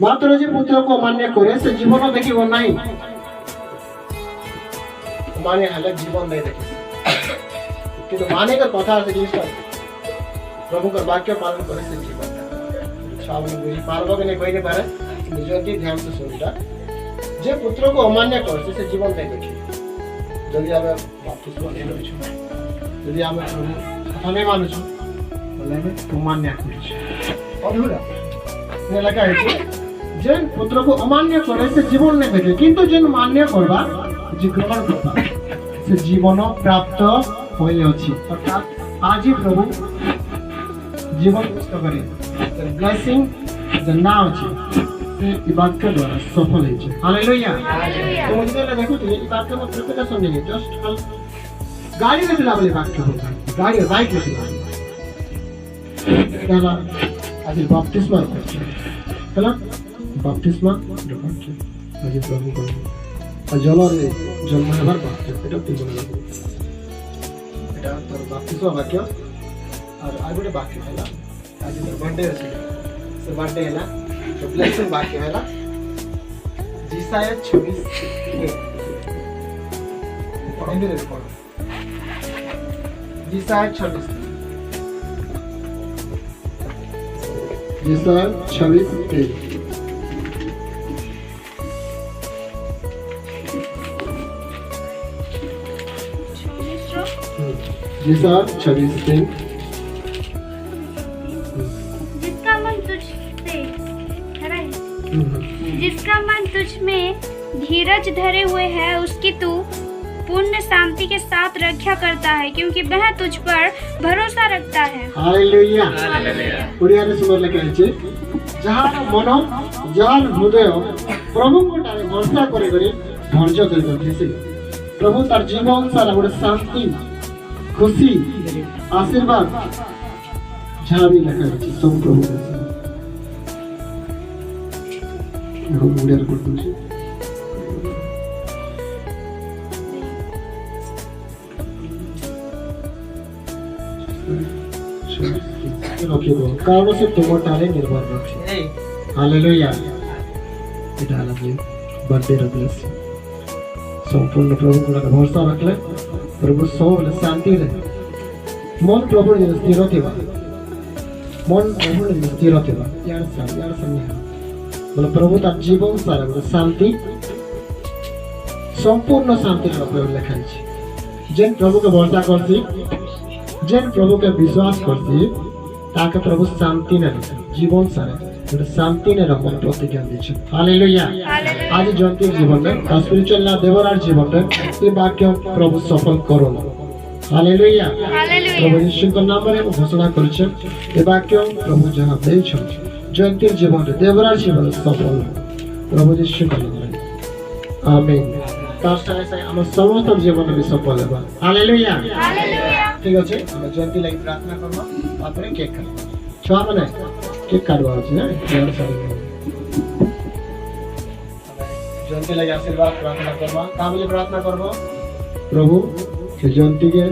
मात्र जे पुत्र को मान्य करे से जीवन देखिब नहीं माने हालत जीवन नहीं देखिब किंतु माने का कथा আছে জিনিসটা प्रभु का वाक्य पालन करे से जीवन छावनी बुझी पारबो के नहीं कहने पारे निजति ध्यान से सुनता जे पुत्र को अमान्य करे से जीवन नहीं देखिब जदि आमे बपतिस्मा नहीं लइछु जदि आमे प्रभु कथा नहीं मानुछु बोले हमें अमान्य करिछु अधूरा ने लगा है जेन पुत्र को अमान्य करे से जीवन नहीं देखे किंतु जेन मान्य करबा जे ग्रहण करबा से जीवन प्राप्त होई अछि अर्थात आज ही प्रभु जीवन पुष्ट करे द ब्लेसिंग द नाउ अछि से ई वाक्य द्वारा सफल है छै हालेलुया तो मुझे ना देखो तो ये वाक्य में प्रत्येक समझेंगे जस्ट हम गाड़ी में चला वाले वाक्य होता है गाड़ी बाइक में चला चला आज बपतिस्मा चला बपतिस्मा आज प्रभु को जलरे जन्म हेबार वाक्य এটা তিন বলা এটা তোর बपतिस्मा वाक्य और आज गोटे वाक्य हैला आज तोर बर्थडे अछि से बर्थडे हैला तो ब्लेसिंग वाक्य हैला जिसाया 26 पढ़ेंगे देखो जिसाया 26 जिसाया 26 जिसा 26 दिन जिसका मन तुझ से जिसका मन तुझ में धीरज धरे हुए है उसकी तू पूर्ण शांति के साथ रक्षा करता है क्योंकि वह तुझ पर भरोसा रखता है हालेलुया ओडिया रे सुंदर लिखा है जहार मन जहार हृदय प्रभु को तारे भरोसा करे करे धैर्य धरे करथि प्रभु तार जीवन सारा गोटे शांति खुशी आशीर्वाद जहाँ भी लगा है सब प्रभु हम उड़िया कर दूँ रखिए कारण से तुम टाले निर्भर रखिए हालेलुया इटा हालत बर्थडे रखले संपूर्ण प्रभु को भरोसा रखले प्रभु सब शांति रहे मन प्रभु स्थिर थिबा मन प्रभु स्थिर थिबा यार सामने बोले प्रभु तार जीवन सारा गोटे शांति संपूर्ण शांति प्रभु लिखा है जेन प्रभु के भरोसा करसी जेन प्रभु के विश्वास करसी ताके प्रभु शांति ने जीवन सारा गोटे शांति ने मन प्रतिज्ञा दीछे हालेलुया आज जंती जीवन में स्पिरिचुअल ना देवरार जीवन में ये वाक्य प्रभु सफल करो हालेलुया प्रभु यीशु के नाम में घोषणा करिछे ये वाक्य प्रभु जहां देछ जंती जीवन में देवरार जीवन सफल प्रभु यीशु के नाम में आमीन तार संगे हम समस्त जीवन में सफल हेबा हालेलुया ठीक अछि हम जंती लागि प्रार्थना करबा आपरे केक करबा छुआ माने केक काटवा अछि ना यार सब जंती लागि आशीर्वाद प्रार्थना करबा का बोले प्रार्थना करबो प्रभु के जंती के